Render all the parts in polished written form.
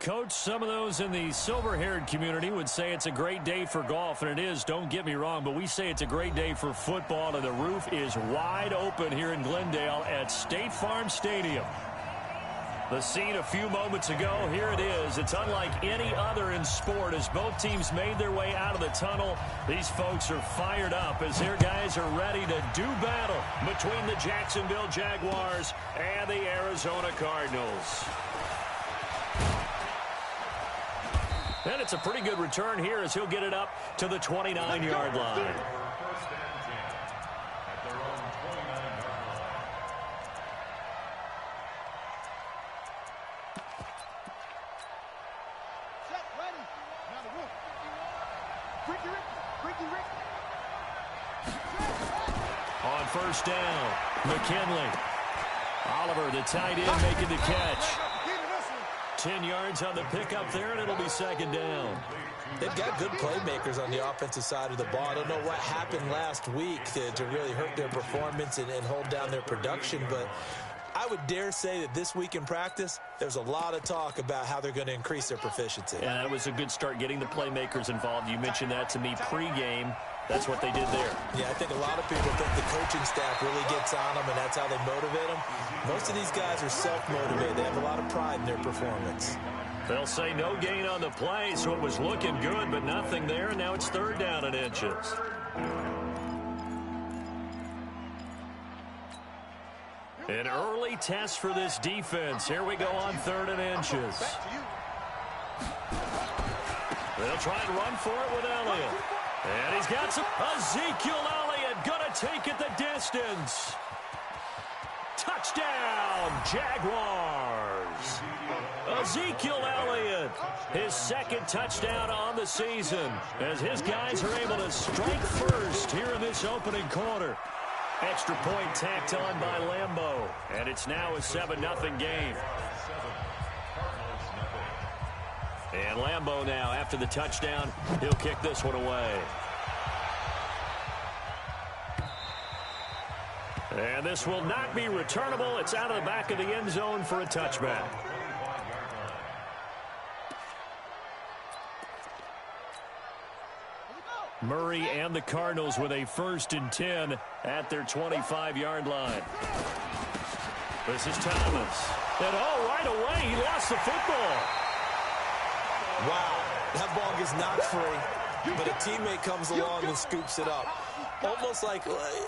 Coach, some of those in the silver-haired community would say it's a great day for golf, and it is, don't get me wrong, but we say it's a great day for football, and the roof is wide open here in Glendale at State Farm Stadium. The scene a few moments ago, here it is. It's unlike any other in sport as both teams made their way out of the tunnel. These folks are fired up as their guys are ready to do battle between the Jacksonville Jaguars and the Arizona Cardinals. And it's a pretty good return here as he'll get it up to the 29-yard line. On first down, McKinley. Oliver, the tight end, making the catch. 10 yards on the pickup there, and it'll be second down. They've got good playmakers on the offensive side of the ball. I don't know what happened last week to really hurt their performance and hold down their production, but I would dare say that this week in practice, there's a lot of talk about how they're going to increase their proficiency. Yeah, that was a good start getting the playmakers involved. You mentioned that to me pregame. That's what they did there. Yeah, I think a lot of people think the coaching staff really gets on them, and that's how they motivate them. Most of these guys are self-motivated. They have a lot of pride in their performance. They'll say no gain on the play, so it was looking good, but nothing there, and now it's third down and inches. An early test for this defense. Here we go on third and inches. They'll try and run for it with Elliott. And he's got some. Ezekiel Elliott gonna take it the distance. Touchdown, Jaguars. Ezekiel Elliott, his second touchdown on the season, as his guys are able to strike first here in this opening quarter. Extra point tacked on by Lambeau, and it's now a 7-0 game. And Lambeau now, after the touchdown, he'll kick this one away. And this will not be returnable. It's out of the back of the end zone for a touchback. Murray and the Cardinals with a 1st and 10 at their 25-yard line. This is Thomas. And right away, he lost the football. Wow, that ball gets knocked free, but a teammate comes along and scoops it up.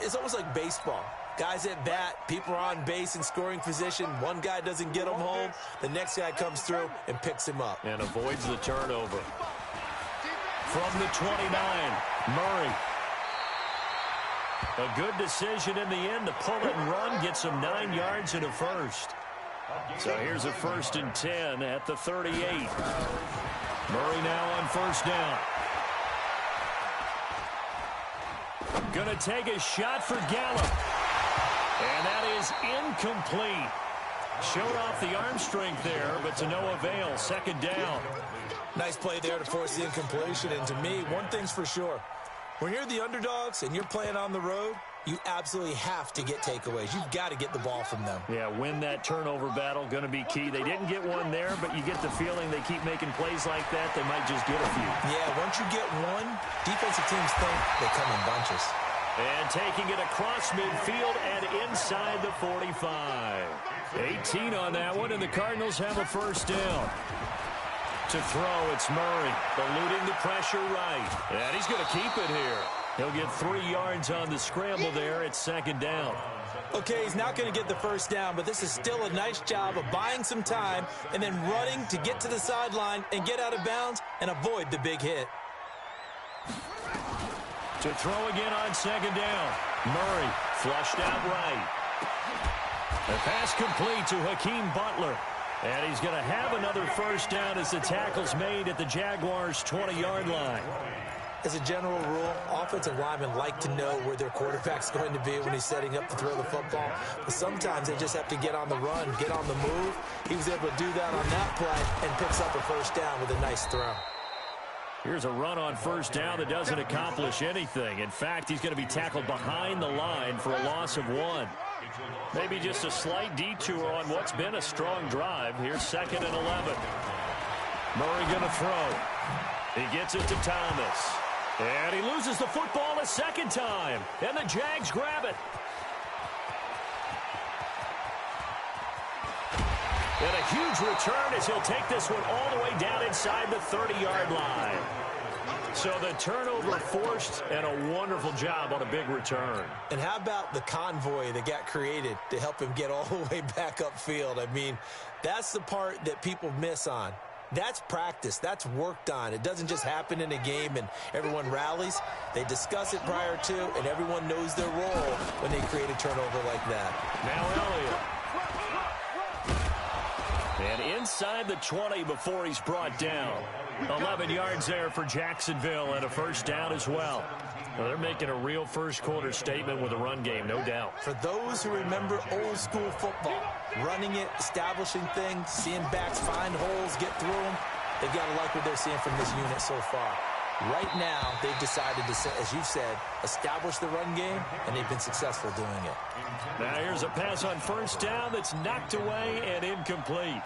It's almost like baseball. Guys at bat, people are on base in scoring position. One guy doesn't get him home. The next guy comes through and picks him up. And avoids the turnover. From the 29, Murray. A good decision in the end to pull it and run, get some 9 yards and a first. So here's a 1st and 10 at the 38. Murray now on first down. Gonna take a shot for Gallup. And that is incomplete. Showed off the arm strength there, but to no avail. Second down. Nice play there to force the incompletion. And to me, one thing's for sure. When you're the underdogs and you're playing on the road, you absolutely have to get takeaways. You've got to get the ball from them. Yeah, win that turnover battle, going to be key. They didn't get one there, but you get the feeling they keep making plays like that, they might just get a few. Yeah, once you get one, defensive teams think they come in bunches. And taking it across midfield and inside the 45. 18 on that one, and the Cardinals have a first down. To throw, it's Murray, eluding the pressure right. And he's going to keep it here. He'll get 3 yards on the scramble there. It's second down. Okay, he's not going to get the first down, but this is still a nice job of buying some time and then running to get to the sideline and get out of bounds and avoid the big hit. To throw again on second down. Murray flushed out right. The pass complete to Hakeem Butler. And he's going to have another first down as the tackle's made at the Jaguars' 20-yard line. As a general rule, offensive linemen like to know where their quarterback's going to be when he's setting up to throw the football. But sometimes they just have to get on the run, get on the move. He was able to do that on that play and picks up a first down with a nice throw. Here's a run on first down that doesn't accomplish anything. In fact, he's going to be tackled behind the line for a loss of 1. Maybe just a slight detour on what's been a strong drive. Here's 2nd and 11. Murray going to throw. He gets it to Thomas. And he loses the football a second time. And the Jags grab it. And a huge return as he'll take this one all the way down inside the 30-yard line. So the turnover forced, and a wonderful job on a big return. And how about the convoy that got created to help him get all the way back upfield? I mean, that's the part that people miss on. That's practice. That's worked on. It doesn't just happen in a game and everyone rallies. They discuss it prior to, and everyone knows their role when they create a turnover like that. Now Elliott. And inside the 20 before he's brought down. 11 yards there for Jacksonville and a first down as well. Well, they're making a real first-quarter statement with a run game, no doubt. For those who remember old-school football, running it, establishing things, seeing backs find holes, get through them, they've got to like what they're seeing from this unit so far. Right now, they've decided to, as you said, establish the run game, and they've been successful doing it. Now here's a pass on first down that's knocked away and incomplete.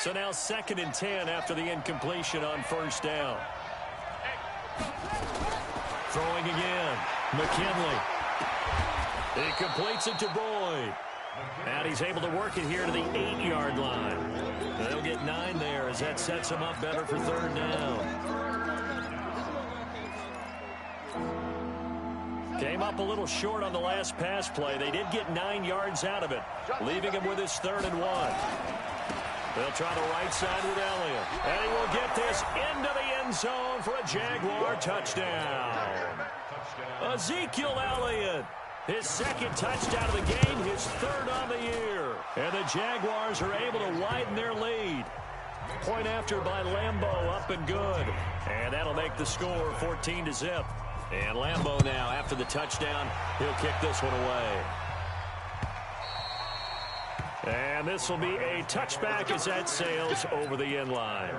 So now 2nd and 10 after the incompletion on first down. Throwing again. McKinley. He completes it to Boyd. And he's able to work it here to the 8-yard line. They'll get 9 there as that sets him up better for 3rd down. Came up a little short on the last pass play. They did get 9 yards out of it, leaving him with his 3rd and 1. They'll try the right side with Elliott. And he will get this into the end zone for a Jaguar touchdown. Ezekiel Elliott, his 2nd touchdown of the game, his 3rd on the year. And the Jaguars are able to widen their lead. Point after by Lambeau, up and good. And that'll make the score 14-0. And Lambeau now, after the touchdown, he'll kick this one away. And this will be a touchback as that sails over the end line.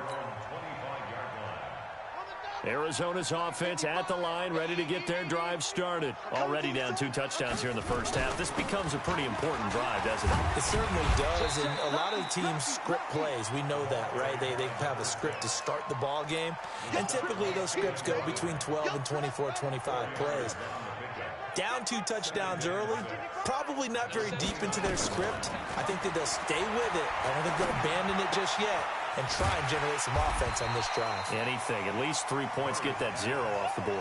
Arizona's offense at the line, ready to get their drive started. Already down 2 touchdowns here in the first half. This becomes a pretty important drive, doesn't it? It certainly does, and a lot of the teams script plays. We know that, right? They have a script to start the ball game, and typically those scripts go between 12 and 24, 25 plays. Down 2 touchdowns early, probably not very deep into their script. I think that they'll stay with it. I don't think they'll abandon it just yet and try and generate some offense on this drive. Anything. At least 3 points, get that 0 off the board.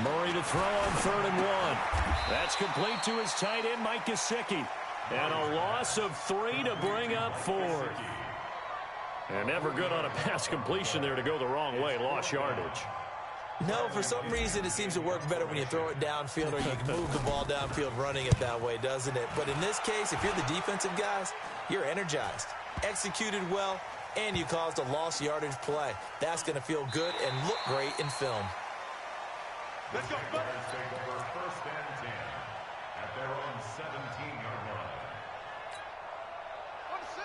Murray to throw on 3rd and 1. That's complete to his tight end, Mike Gesicki. And a loss of 3 to bring up 4th. And never good on a pass completion there to go the wrong way. Lost yardage. No, for some reason it seems to work better when you throw it downfield or you can move the ball downfield running it that way, doesn't it? But in this case, if you're the defensive guys, you're energized, executed well, and you caused a lost yardage play. That's going to feel good and look great in film. Let's go. First and 10 at their own 17-yard line.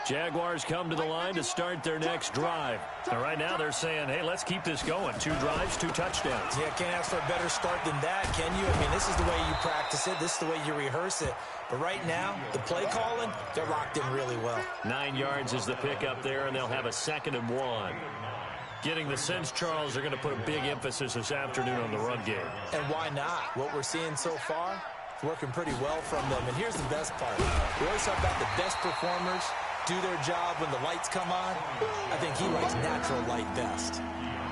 Jaguars come to the line to start their next drive. And right now they're saying, hey, let's keep this going. 2 drives, 2 touchdowns. Yeah, can't ask for a better start than that, can you? I mean, this is the way you practice it. This is the way you rehearse it. But right now, the play calling, they're locked in really well. 9 yards is the pickup there, and they'll have a 2nd and 1. Getting the sense, Charles, they're going to put a big emphasis this afternoon on the run game. And why not? What we're seeing so far, it's working pretty well from them. And here's the best part. We always talk about the best performers do their job when the lights come on. I think he likes natural light best.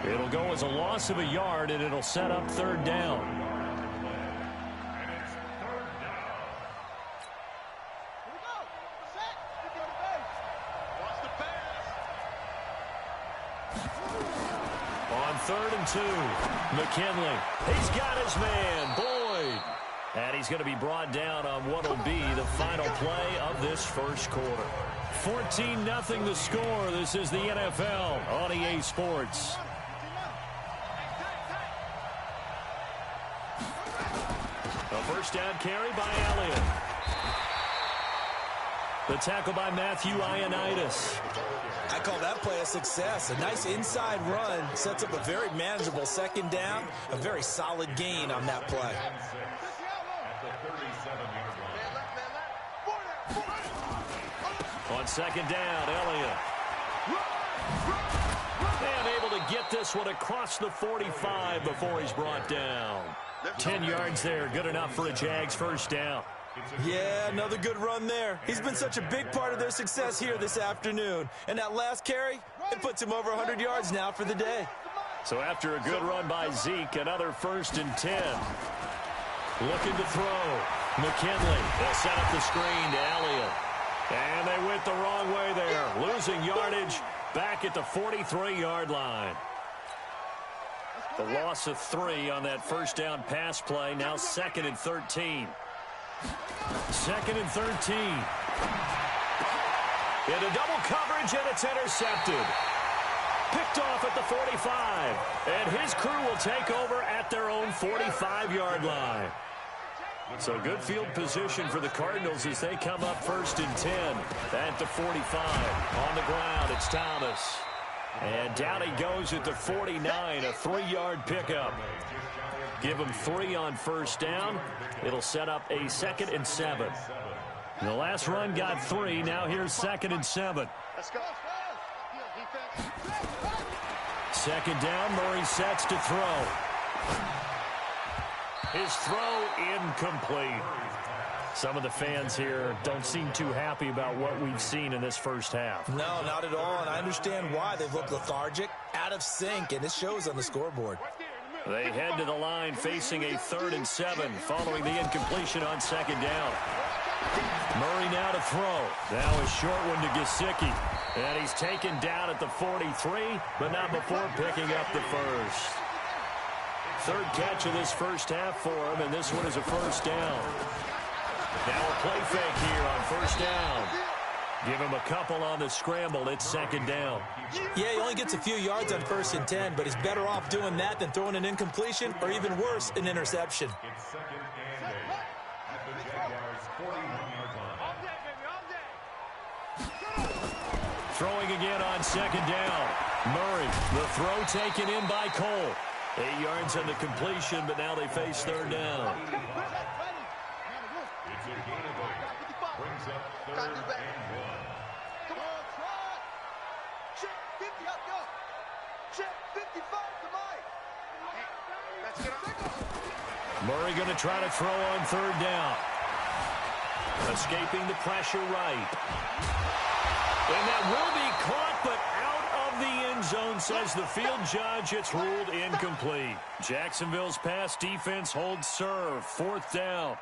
It'll go as a loss of a yard, and it'll set up 3rd down. On 3rd and 2, McKinley. He's got his man, Boyd. And he's going to be brought down on what will be the final play of this first quarter. 14-0 the score. This is the NFL on EA Sports. A first down carry by Elliott. The tackle by Matthew Ioannidis. I call that play a success. A nice inside run sets up a very manageable second down, a very solid gain on that play. On second down, Elliott. And able to get this one across the 45 before he's brought down. 10 yards there, good enough for a Jags first down. Yeah, another good run there. He's been such a big part of their success here this afternoon. And that last carry, it puts him over 100 yards now for the day. So after a good run by Zeke, another 1st and 10. Looking to throw. McKinley. They'll set up the screen to Elliott. And they went the wrong way there. Losing yardage back at the 43-yard line. The loss of 3 on that first down pass play. Now 2nd and 13. 2nd and 13. Into double coverage, and it's intercepted. Picked off at the 45. And his crew will take over at their own 45-yard line. So good field position for the Cardinals as they come up 1st and 10 at the 45. On the ground, it's Thomas. And down he goes at the 49, a 3-yard pickup. Give him 3 on first down. It'll set up a 2nd and 7. The last run got 3. Now here's 2nd and 7. Let's go. 2nd down, Murray sets to throw. His throw incomplete. Some of the fans here don't seem too happy about what we've seen in this first half. No, not at all, and I understand why. They've looked lethargic, out of sync, and it shows on the scoreboard. They head to the line facing a 3rd and 7 following the incompletion on 2nd down. Murray now to throw. Now a short one to Gesicki. And he's taken down at the 43, but not before picking up the first. 3rd catch of this first half for him, and this one is a first down. Now a play fake here on first down. Give him a couple on the scramble. It's 2nd down. Yeah, he only gets a few yards on 1st and 10, but he's better off doing that than throwing an incompletion or even worse, an interception. It's 2nd and 8 at the Jaguars' 41-yard line. Throwing again on 2nd down. Murray, the throw taken in by Cole. 8 yards on the completion, but now they face 3rd down. It's a gain of 8. Brings up 3rd and 1. Come on, try. Check 50 up, go. Check 55 to Mike. Let's get on. Murray going to try to throw on 3rd down. Escaping the pressure right. And that will be caught, but out of the end zone, says the field judge. It's ruled incomplete. Jacksonville's pass defense holds serve. 4th down.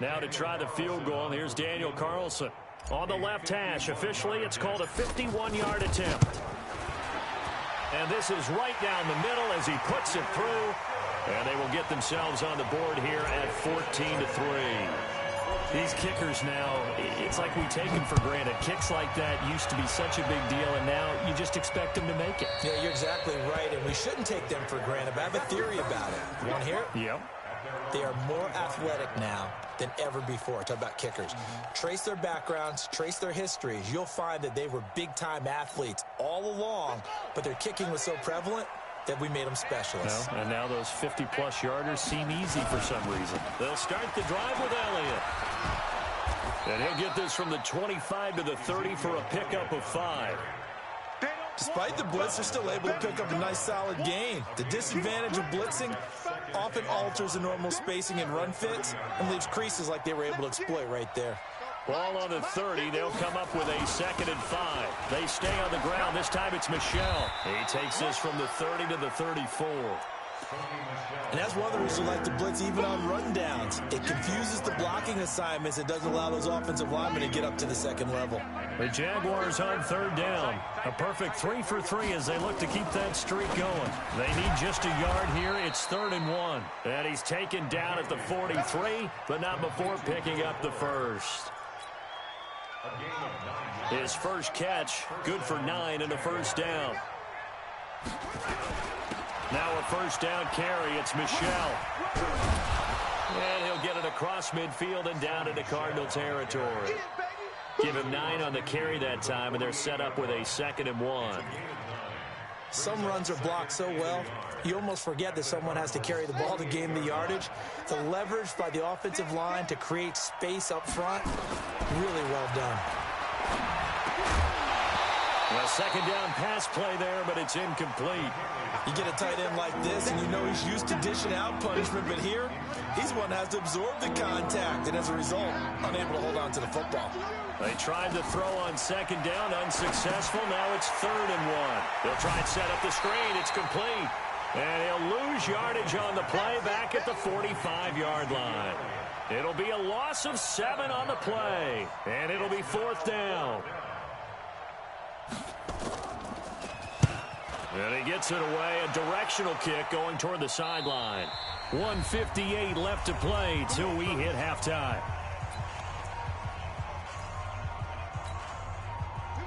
Now to try the field goal, here's Daniel Carlson. On the left hash, officially it's called a 51-yard attempt. And this is right down the middle as he puts it through. And they will get themselves on the board here at 14-3. These kickers now, it's like we take them for granted. Kicks like that used to be such a big deal, and now you just expect them to make it. Yeah, you're exactly right, and we shouldn't take them for granted, but I have a theory about it. You want to hear it? Yep. They are more athletic now than ever before. Talk about kickers. Trace their backgrounds, trace their histories. You'll find that they were big-time athletes all along, but their kicking was so prevalent that we made them specialists. And now those 50-plus yarders seem easy for some reason. They'll start the drive with Elliott. And he'll get this from the 25 to the 30 for a pickup of 5. Despite the blitz, they're still able to pick up a nice solid gain. The disadvantage of blitzing often alters the normal spacing and run fits and leaves creases like they were able to exploit right there. Ball on the 30. They'll come up with a 2nd and 5. They stay on the ground. This time it's Michel. He takes this from the 30 to the 34. And that's one of the reasons we like to blitz even on rundowns. It confuses the blocking assignments. It doesn't allow those offensive linemen to get up to the second level. The Jaguars on 3rd down. A perfect 3 for 3 as they look to keep that streak going. They need just a yard here. It's 3rd and 1. And he's taken down at the 43, but not before picking up the first. His first catch, good for 9 and a first down. Now a first down carry. It's Michel. And he'll get it across midfield and down into Cardinal territory. Give him 9 on the carry that time, and they're set up with a 2nd and 1. Some runs are blocked so well, you almost forget that someone has to carry the ball to gain the yardage. The leverage by the offensive line to create space up front, really well done. A 2nd down pass play there, but it's incomplete. You get a tight end like this, and you know he's used to dishing out punishment, but here, he's one that has to absorb the contact, and as a result, unable to hold on to the football. They tried to throw on 2nd down, unsuccessful. Now it's 3rd and 1. They'll try and set up the screen. It's complete. And he'll lose yardage on the play back at the 45-yard line. It'll be a loss of 7 on the play, and it'll be 4th down. And he gets it away, a directional kick going toward the sideline. 1:58 left to play till we hit halftime.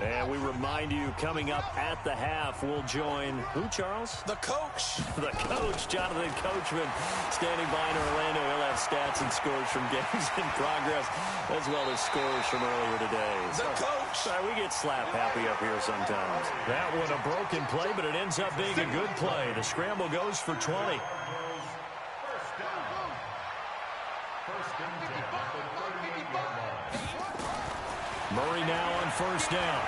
And we remind you, coming up at the half, we'll join who, Charles? The coach. The coach, Jonathan Coachman, standing by in Orlando. He'll have stats and scores from games in progress, as well as scores from earlier today. The coach. We get slap happy up here sometimes. That one a broken play, but it ends up being a good play. The scramble goes for 20. Murray now on 1st down.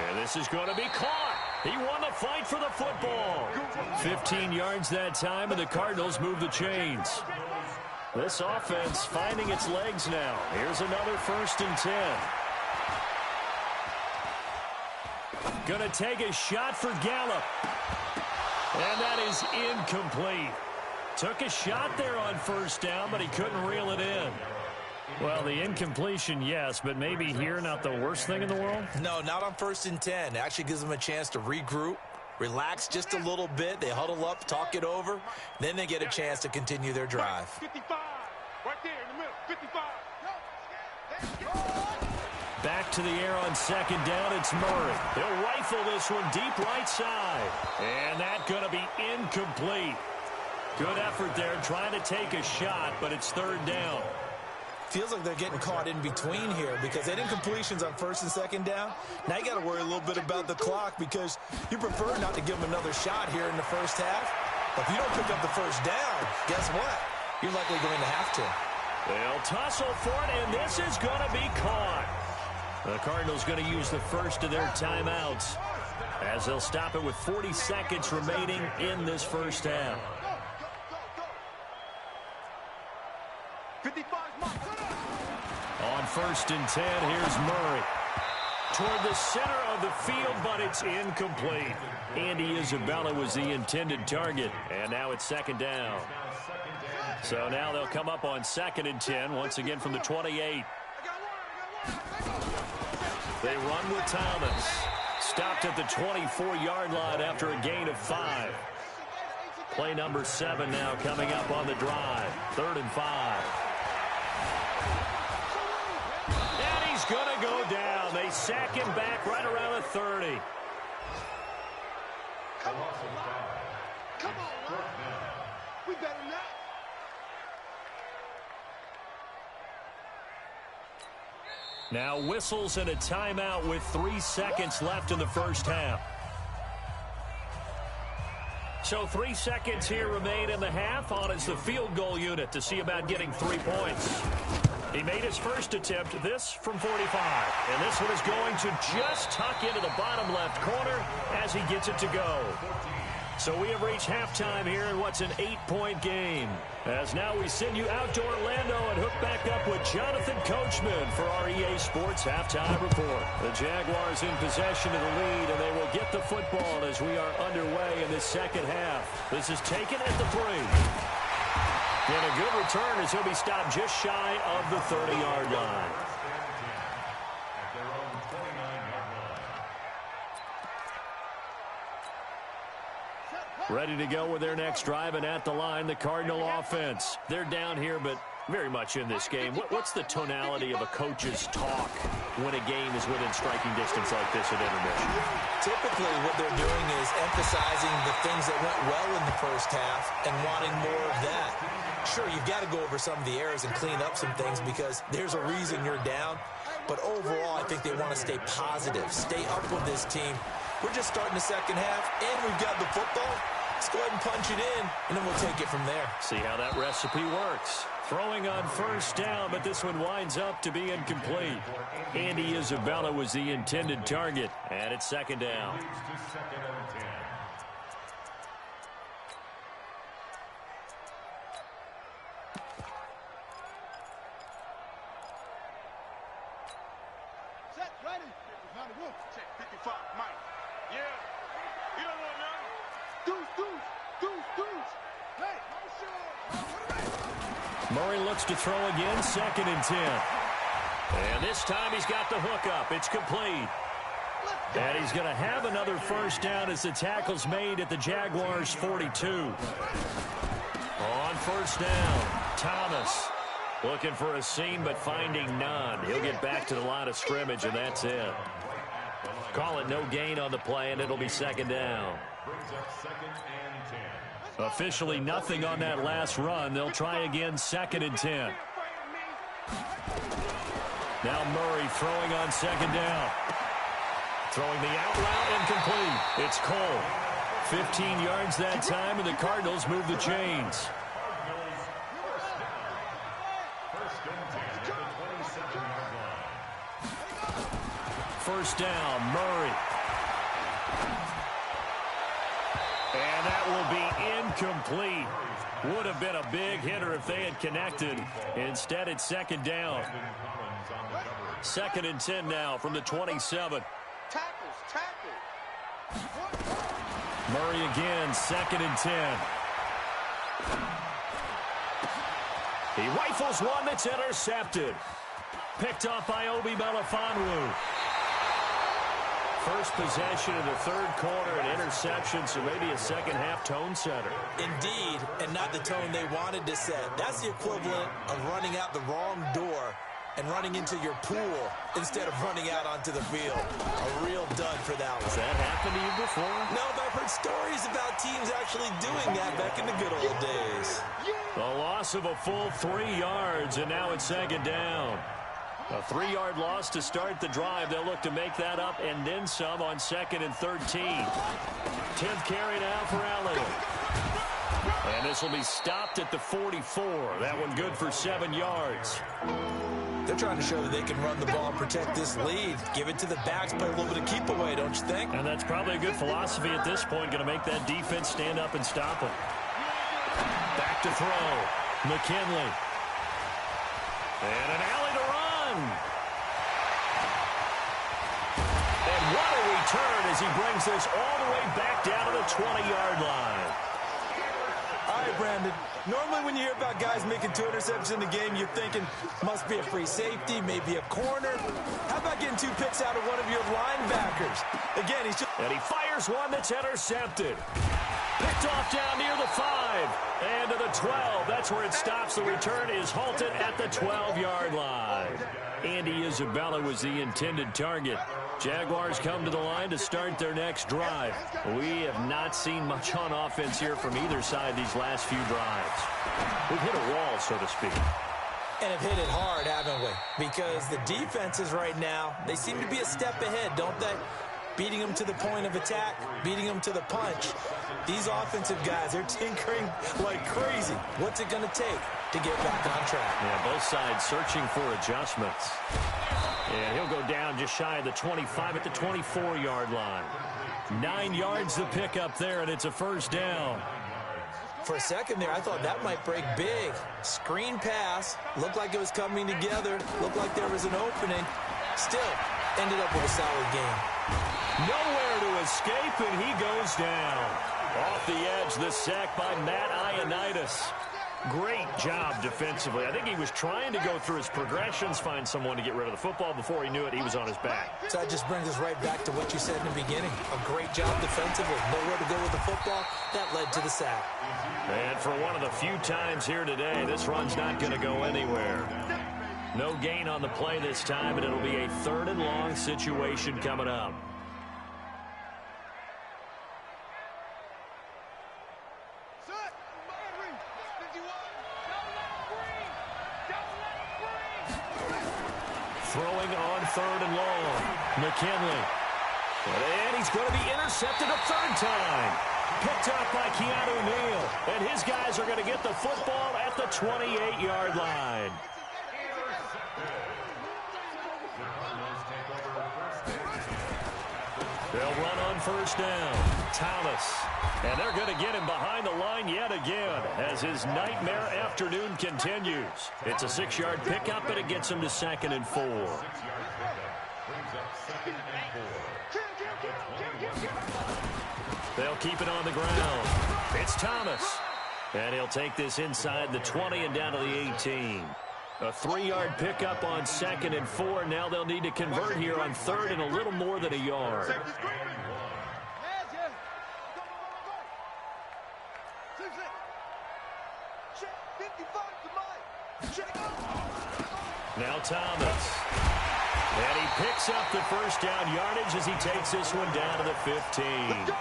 And this is going to be caught. He won the fight for the football. 15 yards that time, and the Cardinals move the chains. This offense finding its legs now. Here's another 1st and 10. Going to take a shot for Gallup. And that is incomplete. Took a shot there on 1st down, but he couldn't reel it in. Well, the incompletion, yes, but maybe here not the worst thing in the world? No, not on 1st and 10. It actually gives them a chance to regroup, relax just a little bit. They huddle up, talk it over. Then they get a chance to continue their drive. 55, right there in the middle, 55. Back to the air on 2nd down, it's Murray. He'll rifle this one deep right side. And that's going to be incomplete. Good effort there, trying to take a shot, but it's 3rd down. Feels like they're getting caught in between here because they did incompletions on 1st and 2nd down. Now you got to worry a little bit about the clock because you prefer not to give them another shot here in the 1st half. But if you don't pick up the 1st down, guess what? You're likely going to have to. They'll tussle for it, and this is going to be caught. The Cardinals going to use the first of their timeouts as they'll stop it with 40 seconds remaining in this 1st half. 55 On 1st and 10, here's Murray. Toward the center of the field, but it's incomplete. Andy Isabella was the intended target, and now it's 2nd down. So now they'll come up on 2nd and 10, once again from the 28. They run with Thomas. Stopped at the 24-yard line after a gain of 5. Play number 7 now coming up on the drive. 3rd and 5. And he's going to go down. They sack him back right around the 30. Come on, we better not. Now whistles and a timeout with 3 seconds left in the 1st half. So 3 seconds here remain in the half. On is the field goal unit to see about getting 3 points. He made his first attempt, this from 45. And this one is going to just tuck into the bottom left corner as he gets it to go. So we have reached halftime here in what's an 8-point game. As now we send you out to Orlando and hook back up with Jonathan Coachman for our EA Sports Halftime Report. The Jaguars in possession of the lead, and they will get the football as we are underway in this 2nd half. This is taken at the 3. And a good return as he'll be stopped just shy of the 30-yard line. Ready to go with their next drive, and at the line, the Cardinal offense. They're down here, but very much in this game. What's the tonality of a coach's talk when a game is within striking distance like this at intermission? Typically, what they're doing is emphasizing the things that went well in the first half and wanting more of that. Sure, you've got to go over some of the errors and clean up some things because there's a reason you're down. But overall, I think they want to stay positive, stay up with this team. We're just starting the second half, and we've got the football. Let's go ahead and punch it in, and then we'll take it from there. See how that recipe works. Throwing on first down, but this one winds up to be incomplete. Andy Isabella was the intended target, and it's second down. Set, ready. On the roof. Check 55, Mike. Yeah. You don't want none. Deuce. Hey, motion. Murray looks to throw again, second and 10. And this time he's got the hook up. It's complete. And he's going to have another first down as the tackle's made at the Jaguars' 42. On first down, Thomas looking for a seam but finding none. He'll get back to the line of scrimmage, and that's it. Call it no gain on the play, and it'll be second down. Officially nothing on that last run. They'll try again, second and 10. Now Murray throwing on second down. Throwing the out route, incomplete. It's Cole. 15 yards that time, and the Cardinals move the chains. First down, Murray. And that will be incomplete. Would have been a big hitter if they had connected. Instead, it's second down. Second and 10 now from the 27. Tackle. Murray again, second and 10. He rifles one that's intercepted. Picked off by Obi Melifonwu. First possession of the third quarter, an interception, so maybe a second-half tone setter. Indeed, and not the tone they wanted to set. That's the equivalent of running out the wrong door and running into your pool instead of running out onto the field. A real dud for that one. Has that happened to you before? No, but I've heard stories about teams actually doing that back in the good old days. The loss of a full 3 yards, and now it's second down. A 3-yard loss to start the drive. They'll look to make that up and then some on second and 13. 10th carry now for Elliott. And this will be stopped at the 44. That one good for 7 yards. They're trying to show that they can run the ball and protect this lead. Give it to the backs, play a little bit of keep away, don't you think? And that's probably a good philosophy at this point. Going to make that defense stand up and stop it. Back to throw. McKinley. And an alley to run. And what a return as he brings this all the way back down to the 20-yard line. All right, Brandon. Normally when you hear about guys making 2 interceptions in the game, you're thinking must be a free safety, maybe a corner. How about getting 2 picks out of one of your linebackers? Again, he's just... And he fires one that's intercepted. Picked off down near the 5. And to the 12. That's where it stops. The return is halted at the 12-yard line. Andy Isabella was the intended target. Jaguars come to the line to start their next drive. We have not seen much on offense here from either side these last few drives. We've hit a wall, so to speak. And have hit it hard, haven't we? Because the defenses right now, they seem to be a step ahead, don't they? Beating them to the point of attack, beating them to the punch. These offensive guys, they're tinkering like crazy. What's it going to take to get back on track? Yeah, both sides searching for adjustments. And he'll go down just shy of the 25 at the 24-yard line. 9 yards to pick up there, and it's a first down. For a second there, I thought that might break big. Screen pass. Looked like it was coming together. Looked like there was an opening. Still, ended up with a solid game. Nowhere to escape, and he goes down. Off the edge, the sack by Matt Ioannidis. Great job defensively. I think he was trying to go through his progressions, find someone to get rid of the football. Before he knew it, he was on his back. So that just brings us right back to what you said in the beginning. A great job defensively. Nowhere to go with the football. That led to the sack. And for one of the few times here today, this run's not going to go anywhere. No gain on the play this time, and it'll be a 3rd and long situation coming up. Throwing on 3rd and long. McKinley. And he's going to be intercepted a 3rd time. Picked up by Keanu Neal. And his guys are going to get the football at the 28-yard line. They'll run on 1st down. Thomas. And they're going to get him behind the line yet again as his nightmare afternoon continues. It's a 6-yard pickup, and it gets him to 2nd and 4. They'll keep it on the ground. It's Thomas. And he'll take this inside the 20 and down to the 18. A 3-yard pickup on 2nd and 4. Now they'll need to convert here on 3rd and a little more than a yard. Now Thomas. And he picks up the 1st down yardage as he takes this one down to the 15.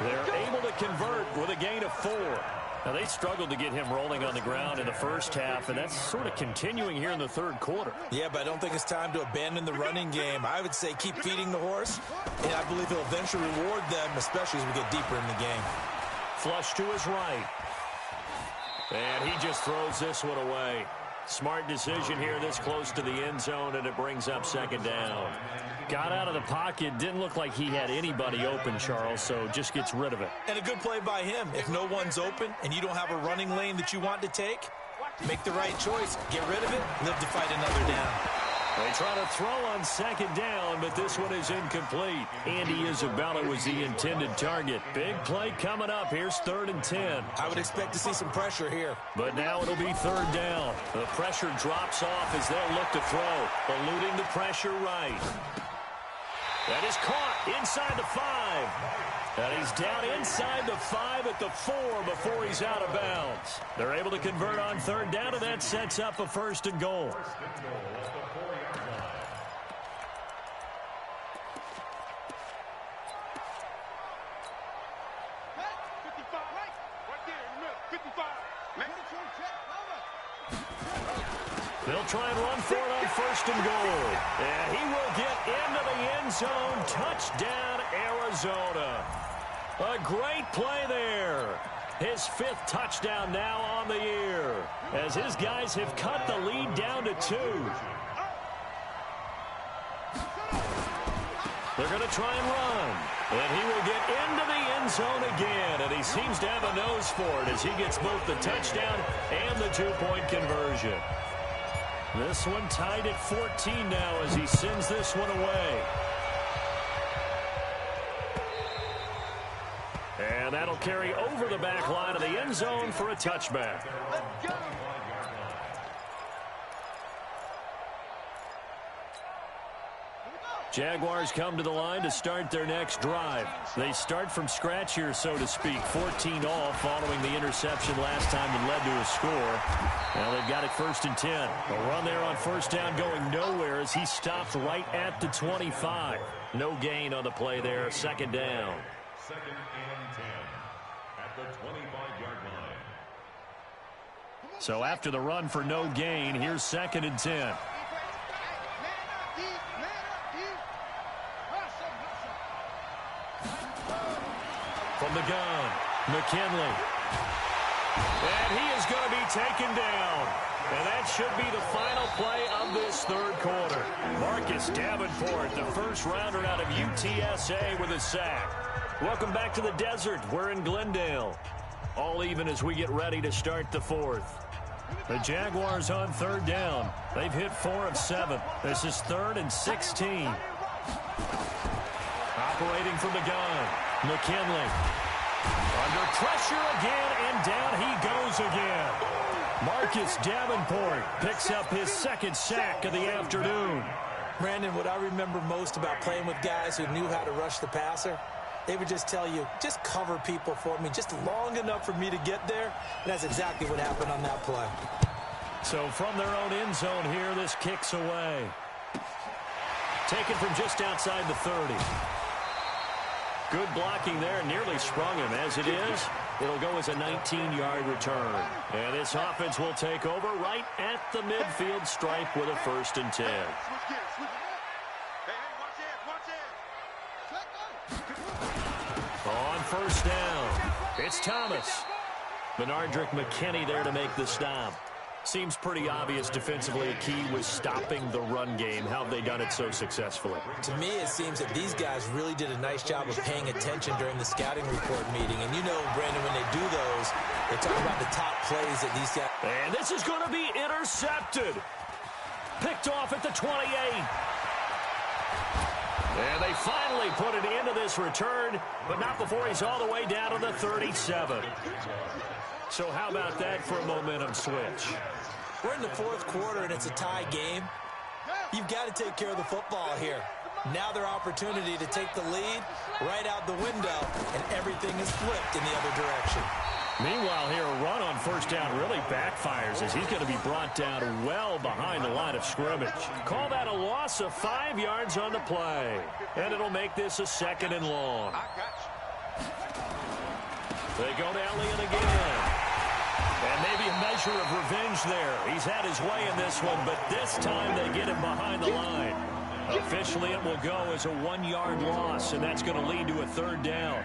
They're able to convert with a gain of 4. Now, they struggled to get him rolling on the ground in the first half, and that's sort of continuing here in the 3rd quarter. Yeah, but I don't think it's time to abandon the running game. I would say keep feeding the horse, and I believe he'll eventually reward them, especially as we get deeper in the game. Flush to his right. And he just throws this one away. Smart decision here this close to the end zone, and it brings up 2nd down. Got out of the pocket. Didn't look like he had anybody open, Charles, so just gets rid of it. And a good play by him. If no one's open and you don't have a running lane that you want to take, make the right choice. Get rid of it. Live to fight another down. They try to throw on 2nd down, but this one is incomplete. Andy Isabella was the intended target. Big play coming up. Here's 3rd and 10. I would expect to see some pressure here. But now it'll be 3rd down. The pressure drops off as they'll look to throw, eluding the pressure right. That is caught inside the 5. And he's down inside the 5 at the 4 before he's out of bounds. They're able to convert on 3rd down, and that sets up a 1st and goal. They'll try and run for it on 1st and goal. And he will get into the end zone. Touchdown, Arizona. A great play there. His 5th touchdown now on the year as his guys have cut the lead down to 2. They're going to try and run. And he will get into the end zone again. And he seems to have a nose for it as he gets both the touchdown and the 2-point conversion. This one tied at 14 now as he sends this one away. And that'll carry over the back line of the end zone for a touchback. Jaguars come to the line to start their next drive. They start from scratch here, so to speak. 14 all following the interception last time that led to a score. Now they've got it 1st and 10. A run there on 1st down going nowhere as he stopped right at the 25. No gain on the play there. 2nd down. 2nd and 10 at the 25-yard line. So after the run for no gain, here's 2nd and 10. From the gun, McKinley. And he is going to be taken down. And that should be the final play of this 3rd quarter. Marcus Davenport, the 1st rounder out of UTSA with a sack. Welcome back to the desert. We're in Glendale. All even as we get ready to start the 4th. The Jaguars on 3rd down. They've hit 4 of 7. This is 3rd and 16. Operating from the gun. McKinley. Under pressure again, and down he goes again. Marcus Davenport picks up his 2nd sack of the afternoon. Brandon, what I remember most about playing with guys who knew how to rush the passer, they would just tell you, just cover people for me, just long enough for me to get there. And that's exactly what happened on that play. So from their own end zone here, this this kicks away. Taken from just outside the 30. Good blocking there. Nearly sprung him. As it is, it'll go as a 19-yard return. And this offense will take over right at the midfield stripe with a 1st and 10. On 1st down, it's Thomas. Benardrick McKinney there to make the stop. Seems pretty obvious defensively a key was stopping the run game. How have they done it so successfully? To me, it seems that these guys really did a nice job of paying attention during the scouting report meeting. And you know, Brandon, when they do those, they talk about the top plays that these guys... And this is going to be intercepted. Picked off at the 28. And they finally put it into this return, but not before he's all the way down to the 37. So how about that for a momentum switch? We're in the 4th quarter, and it's a tie game. You've got to take care of the football here. Now their opportunity to take the lead right out the window, and everything is flipped in the other direction. Meanwhile, here, a run on 1st down really backfires as he's going to be brought down well behind the line of scrimmage. Call that a loss of 5 yards on the play. And it'll make this a 2nd and long. They go to Elliott again. And maybe a measure of revenge there. He's had his way in this one, but this time they get him behind the line. Officially, it will go as a 1-yard loss, and that's going to lead to a 3rd down.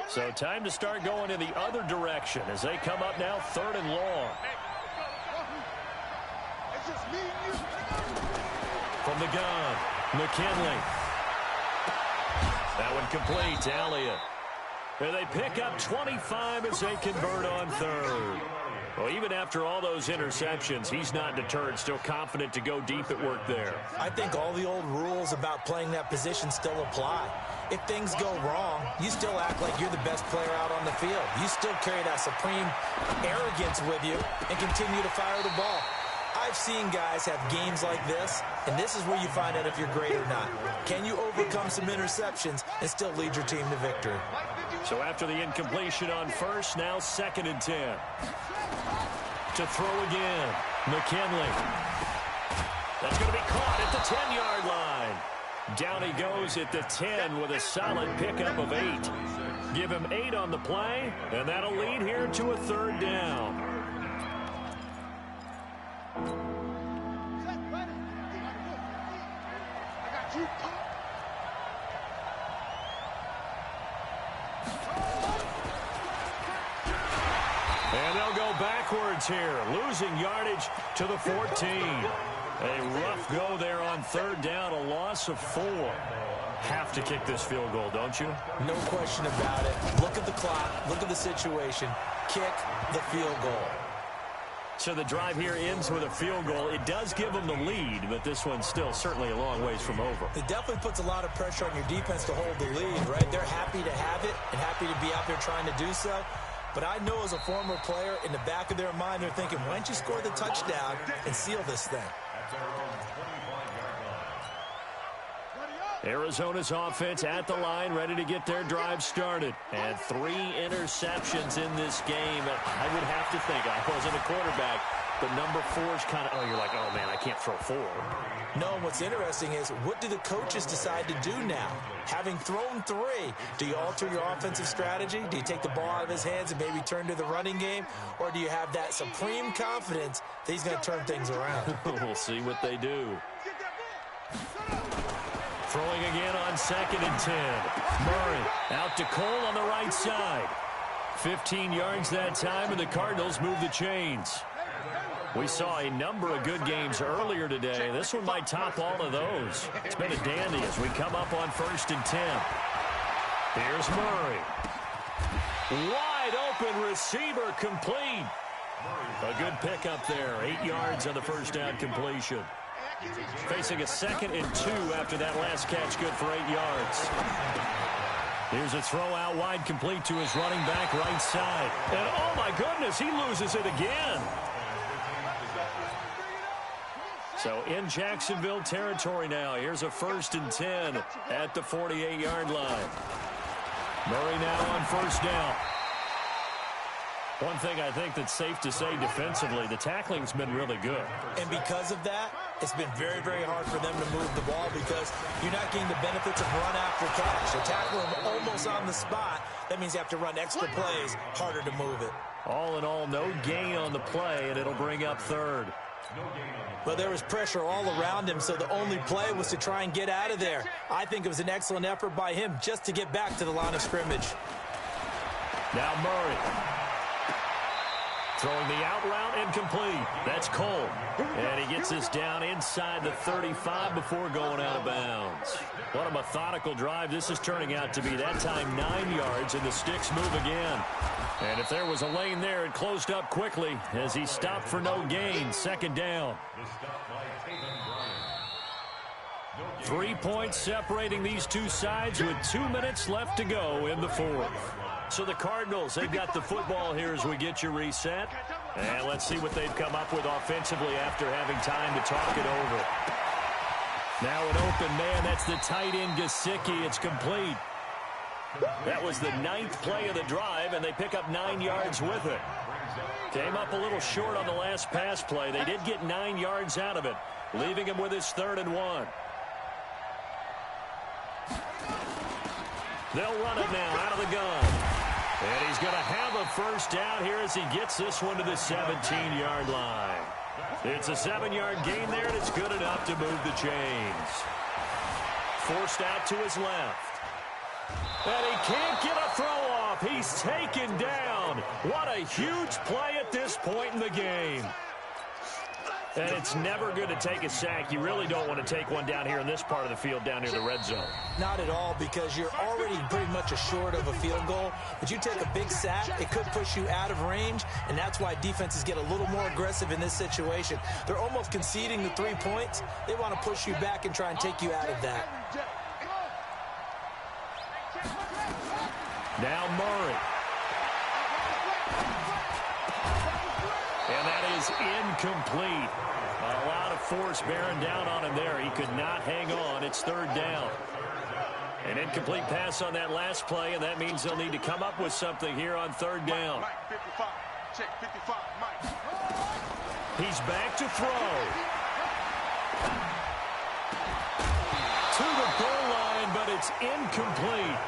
So time to start going in the other direction as they come up now 3rd and long. From the gun, McKinley. That one complete to Elliott. And they pick up 25 as they convert on 3rd. Well, even after all those interceptions, he's not deterred, still confident to go deep at work there. I think all the old rules about playing that position still apply. If things go wrong, you still act like you're the best player out on the field. You still carry that supreme arrogance with you and continue to fire the ball. I've seen guys have games like this, and this is where you find out if you're great or not. Can you overcome some interceptions and still lead your team to victory? So after the incompletion on 1st, now 2nd and 10. To throw again, McKinley. That's going to be caught at the 10-yard line. Down he goes at the 10 with a solid pickup of 8. Give him 8 on the play, and that'll lead here to a 3rd down. And they'll go backwards here, losing yardage to the 14. A rough go there on 3rd down, a loss of 4. Have to kick this field goal, don't you? No question about it. Look at the clock. Look at the situation. Kick the field goal. So the drive here ends with a field goal. It does give them the lead, but this one's still certainly a long ways from over. It definitely puts a lot of pressure on your defense to hold the lead, right? They're happy to have it and happy to be out there trying to do so. But I know as a former player, in the back of their mind, they're thinking, why don't you score the touchdown and seal this thing? Arizona's offense at the line, ready to get their drive started. And 3 interceptions in this game. I would have to think, I wasn't a quarterback, but number 4 is kind of, you're like, oh, man, I can't throw 4. No, and what's interesting is, what do the coaches decide to do now? Having thrown 3, do you alter your offensive strategy? Do you take the ball out of his hands and maybe turn to the running game? Or do you have that supreme confidence that he's going to turn things around? We'll see what they do. Throwing again on 2nd and 10. Murray out to Cole on the right side. 15 yards that time, and the Cardinals move the chains. We saw a number of good games earlier today. This one might top all of those. It's been a dandy as we come up on 1st and 10. Here's Murray. Wide open receiver complete. A good pickup there. 8 yards on the 1st down completion. Facing a 2nd and 2 after that last catch, good for 8 yards. Here's a throw out wide, complete to his running back right side. And oh my goodness, he loses it again. So in Jacksonville territory now. Here's a 1st and 10 at the 48-yard line. Murray now on 1st down. One thing I think that's safe to say defensively, the tackling's been really good. And because of that, it's been very, very hard for them to move the ball because you're not getting the benefits of run after catch. You tackle them almost on the spot. That means you have to run extra plays, harder to move it. All in all, no gain on the play, and it'll bring up third. But there was pressure all around him, so the only play was to try and get out of there. I think it was an excellent effort by him just to get back to the line of scrimmage. Now Murray. Throwing the out route incomplete. That's Cole. And he gets this down inside the 35 before going out of bounds. What a methodical drive this is turning out to be. That time 9 yards, and the sticks move again. And if there was a lane there, it closed up quickly as he stopped for no gain. Second down. 3 points separating these two sides with 2 minutes left to go in the fourth. So the Cardinals, they've got the football here as we get you reset. And let's see what they've come up with offensively after having time to talk it over. Now an open man, that's the tight end Gesicki. It's complete. That was the 9th play of the drive, and they pick up 9 yards with it. Came up a little short on the last pass play. They did get 9 yards out of it, leaving him with his 3rd and 1. They'll run it now out of the gun. And he's going to have a first down here as he gets this one to the 17-yard line. It's a 7-yard gain there, and it's good enough to move the chains. Forced out to his left. And he can't get a throw off. He's taken down. What a huge play at this point in the game. And it's never good to take a sack. You really don't want to take one down here in this part of the field down near the red zone. Not at all, because you're already pretty much assured of a field goal. But you take a big sack, it could push you out of range, and that's why defenses get a little more aggressive in this situation. They're almost conceding the 3 points. They want to push you back and try and take you out of that. Now Murray. And that is incomplete. A lot of force bearing down on him there. He could not hang on. It's 3rd down. An incomplete pass on that last play, and that means they'll need to come up with something here on 3rd down. He's back to throw. To the goal line, but it's incomplete.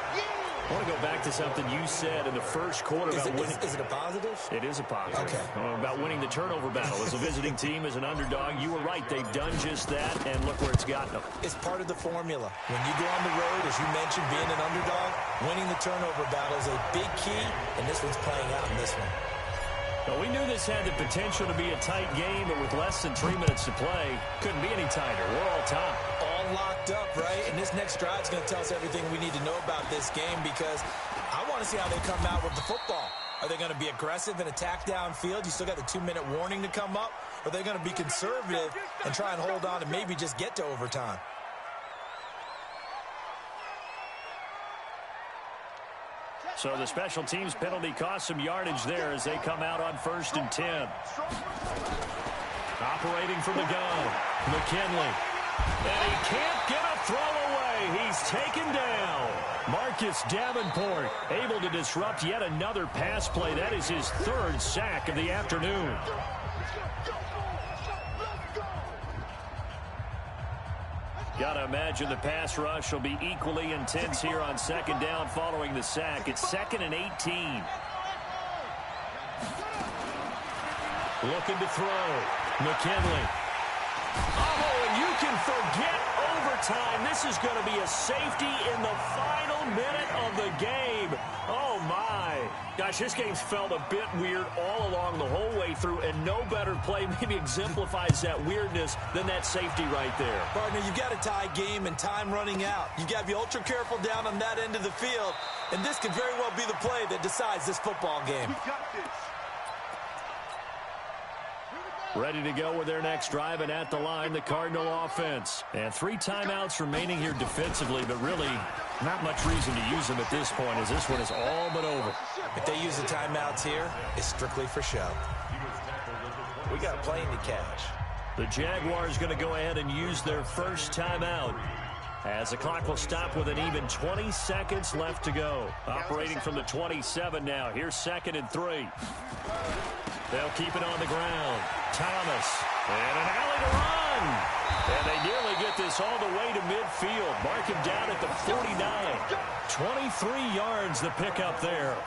I want to go back to something you said in the first quarter about winning. Is it a positive? It is a positive. Okay. About winning the turnover battle. As a visiting team, as an underdog, you were right. They've done just that, and look where it's gotten them. It's part of the formula. When you go on the road, as you mentioned, being an underdog, winning the turnover battle is a big key, and this one's playing out in this one. Well, we knew this had the potential to be a tight game, but with less than 3 minutes to play, couldn't be any tighter. We're all tied. All locked up, right? And this next drive is going to tell us everything we need to know about this game, because I want to see how they come out with the football. Are they going to be aggressive and attack downfield? You still got the 2-minute warning to come up. Or are they going to be conservative and try and hold on and maybe just get to overtime? So the special teams penalty cost some yardage there as they come out on 1st and 10. Operating from the gun, McKinley. And he can't get a throw away. He's taken down. Marcus Davenport able to disrupt yet another pass play. That is his 3rd sack of the afternoon. Got to imagine the pass rush will be equally intense here on 2nd down following the sack. It's 2nd and 18. Looking to throw. McKinley. Oh, and you can forget overtime. This is going to be a safety in the final minute of the game. Oh, my. Gosh, this game's felt a bit weird all along the whole way through, and no better play maybe exemplifies that weirdness than that safety right there. Partner, you've got a tie game and time running out. You've got to be ultra careful down on that end of the field, and this could very well be the play that decides this football game. Ready to go with their next drive, and at the line, the Cardinal offense. And 3 timeouts remaining here defensively, but really not much reason to use them at this point, as this one is all but over. If they use the timeouts here, it's strictly for show. We got a plane to catch. The Jaguars going to go ahead and use their first timeout. As the clock will stop with an even 20 seconds left to go. Operating from the 27 now. Here's 2nd and 3. They'll keep it on the ground. Thomas. And an alley to run. And they nearly get this all the way to midfield. Mark him down at the 49. 23 yards the pickup there.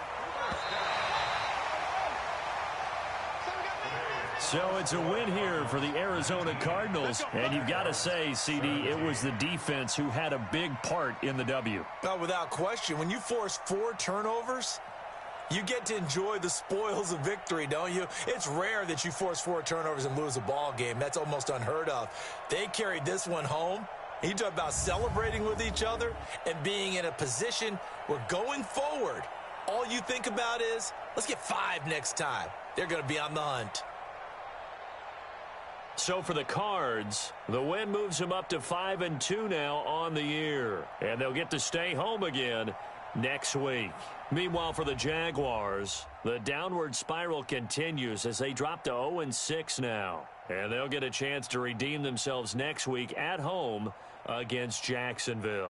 So it's a win here for the Arizona Cardinals. And you've got to say, CD, it was the defense who had a big part in the W. Well, without question, when you force 4 turnovers, you get to enjoy the spoils of victory, don't you? It's rare that you force 4 turnovers and lose a ball game. That's almost unheard of. They carried this one home. You talk about celebrating with each other and being in a position where going forward, all you think about is, let's get 5 next time. They're going to be on the hunt. So for the Cards, the win moves them up to 5-2 now on the year. And they'll get to stay home again next week. Meanwhile, for the Jaguars, the downward spiral continues as they drop to 0-6 now. And they'll get a chance to redeem themselves next week at home against Jacksonville.